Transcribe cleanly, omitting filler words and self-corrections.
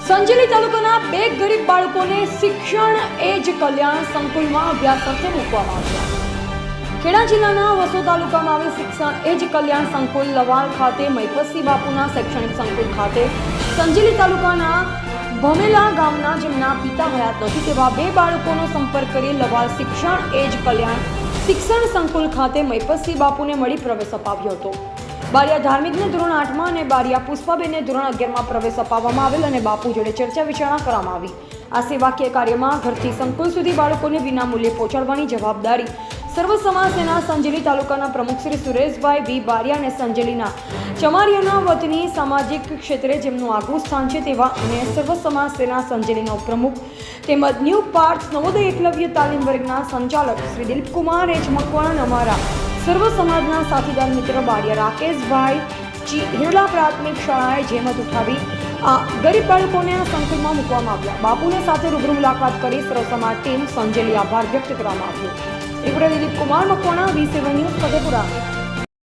સંજેલી તાલુકાના 2 ગરીબ બાળકોને શિક્ષણ એજ કલ્યાણ સંકુલમાં અભ્યાસ અર્થે મૂકવામાં આવ્યા. ખેડા જિલ્લાના વસો તાલુકામાં આવેલ શિક્ષણ એજ કલ્યાણ સંકુલ લવાલ ખાતે મહિપતસિંહ બાપુના શૈક્ષણિક સંકુલ ખાતે સંજેલી તાલુકાના ભમેલા ગામના જેમના પિતા હયાત નથી તેવા 2 બાળકોનો સંપર્ક કરી લવાલ શિક્ષણ એજ કલ્યાણ શિક્ષણ સંકુલ ખાતે મહિપતસિંહ બાપુને મળી પ્રવેશ અપાવ્યો હતો. બારિયા ધાર્મિકને ધોરણ 8માં અને બારિયા પુષ્પાબેનને ધોરણ 11માં પ્રવેશ અપાવવામાં આવેલ અને બાપુ જોડે ચર્ચા વિચારણા કરવામાં આવી. આ સેવાકીય કાર્યમાં ઘરથી સંકુલ સુધી બાળકોને વિનામૂલ્યે પહોંચાડવાની જવાબદારી સર્વ સમાજ સેના સંજેલી તાલુકાના પ્રમુખ શ્રી સુરેશભાઈ વી બારિયા અને સંજેલીના ચમારિયાના વતની સામાજિક ક્ષેત્રે જેમનું આગવું સ્થાન છે તેવા અને સર્વ સમાજ સેના સંજેલીના ઉપપ્રમુખ તેમજ ન્યૂ પાર્થ નવોદય એકલવ્ય તાલીમ વર્ગના સંચાલક શ્રી દિલીપકુમાર એચ મકવાણ અમારા સર્વ સમાજના સાથીદાર મિત્ર બારિયા રાકેશભાઈ હિરલા પ્રાથમિક શાળાએ જહેમત ઉઠાવી આ ગરીબ બાળકોને આ સંકુલમાં મૂકવામાં આવ્યા. બાપુને સાથે રૂબરૂ મુલાકાત કરી સર્વ સમાજ ટીમ સંજેલી આભાર વ્યક્ત કરવામાં આવ્યો. Dilipkumar Makwana, V7 news, Fatepura.